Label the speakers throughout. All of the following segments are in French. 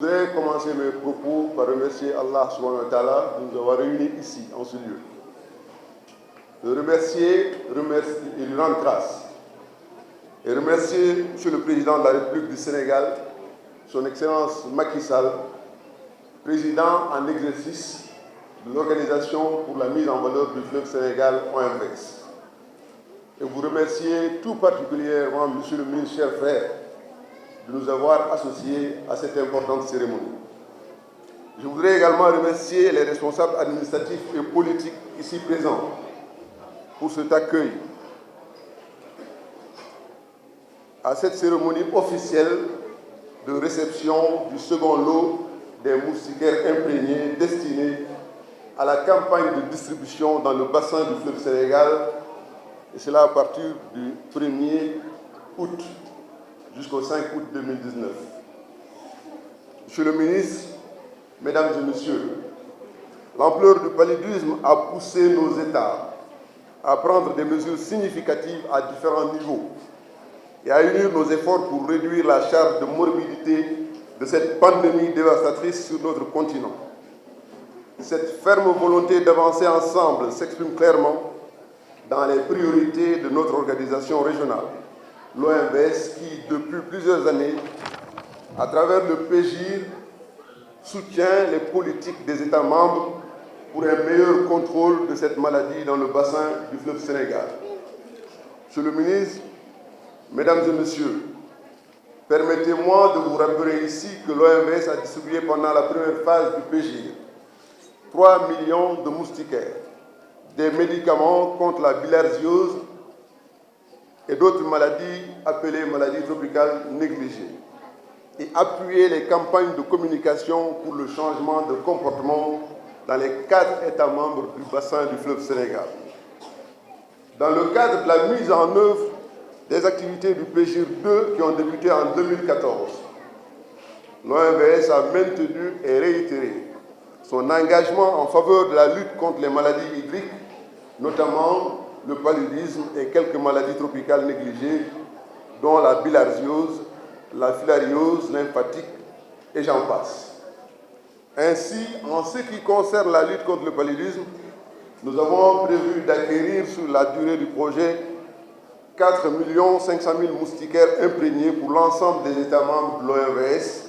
Speaker 1: Je voudrais commencer mes propos par remercier Allah subhanahu wa ta'ala de nous avoir réunis ici, en ce lieu. De remercier et lui rendre grâce. Et remercier M. le Président de la République du Sénégal, son Excellence Macky Sall, Président en exercice de l'Organisation pour la mise en valeur du fleuve Sénégal, OMVS. Et vous remercier tout particulièrement M. le ministre, cher frère, de nous avoir associés à cette importante cérémonie. Je voudrais également remercier les responsables administratifs et politiques ici présents pour cet accueil à cette cérémonie officielle de réception du second lot des moustiquaires imprégnés destinés à la campagne de distribution dans le bassin du fleuve Sénégal, et cela à partir du 1er août jusqu'au 5 août 2019. Monsieur le ministre, Mesdames et Messieurs, l'ampleur du paludisme a poussé nos États à prendre des mesures significatives à différents niveaux et à unir nos efforts pour réduire la charge de morbidité de cette pandémie dévastatrice sur notre continent. Cette ferme volonté d'avancer ensemble s'exprime clairement dans les priorités de notre organisation régionale, l'OMVS, qui, depuis plusieurs années, à travers le PGIR, soutient les politiques des États membres pour un meilleur contrôle de cette maladie dans le bassin du fleuve Sénégal. Monsieur le ministre, Mesdames et Messieurs, permettez-moi de vous rappeler ici que l'OMVS a distribué pendant la première phase du PGIR 3 millions de moustiquaires, des médicaments contre la bilharziose et d'autres maladies appelées maladies tropicales négligées, et appuyer les campagnes de communication pour le changement de comportement dans les 4 États membres du bassin du fleuve Sénégal. Dans le cadre de la mise en œuvre des activités du PGIR 2 qui ont débuté en 2014, l'OMVS a maintenu et réitéré son engagement en faveur de la lutte contre les maladies hydriques, notamment le paludisme et quelques maladies tropicales négligées, dont la bilharziose, la filariose lymphatique et j'en passe. Ainsi, en ce qui concerne la lutte contre le paludisme, nous avons prévu d'acquérir sur la durée du projet 4 500 000 moustiquaires imprégnés pour l'ensemble des États membres de l'OMVS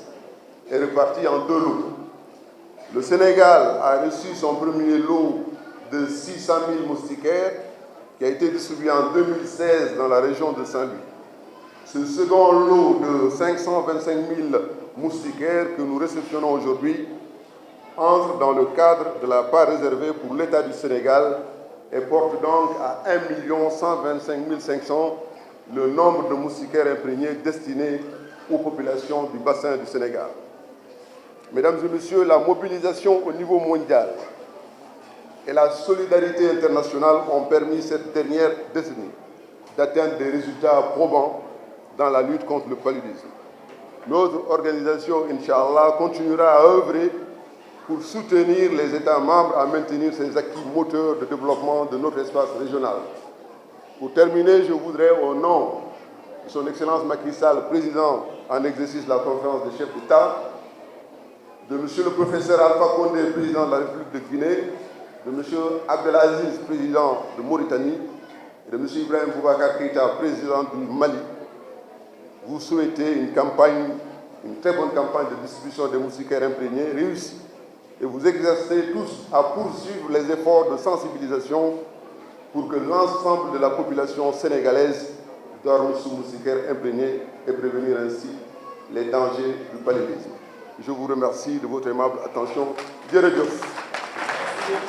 Speaker 1: et répartis en 2 lots. Le Sénégal a reçu son premier lot de 600 000 moustiquaires qui a été distribué en 2016 dans la région de Saint-Louis. Ce second lot de 525 000 moustiquaires que nous réceptionnons aujourd'hui entre dans le cadre de la part réservée pour l'État du Sénégal et porte donc à 1 125 500 le nombre de moustiquaires imprégnés destinés aux populations du bassin du Sénégal. Mesdames et Messieurs, la mobilisation au niveau mondial et la solidarité internationale ont permis cette dernière décennie d'atteindre des résultats probants dans la lutte contre le paludisme. Notre organisation, Inch'Allah, continuera à œuvrer pour soutenir les États membres à maintenir ces acquis moteurs de développement de notre espace régional. Pour terminer, je voudrais, au nom de son Excellence Macky Sall, Président en exercice de la conférence des chefs d'État, de M. le professeur Alpha Condé, Président de la République de Guinée, de M. Abdelaziz, Président de Mauritanie, et de M. Ibrahim Boubacar Keïta, Président du Mali, vous souhaitez une très bonne campagne de distribution des moustiquaires imprégnés réussie, et vous exercez tous à poursuivre les efforts de sensibilisation pour que l'ensemble de la population sénégalaise dorme sous moustiquaires imprégnés et prévenir ainsi les dangers du paludisme. Je vous remercie de votre aimable attention. Dieu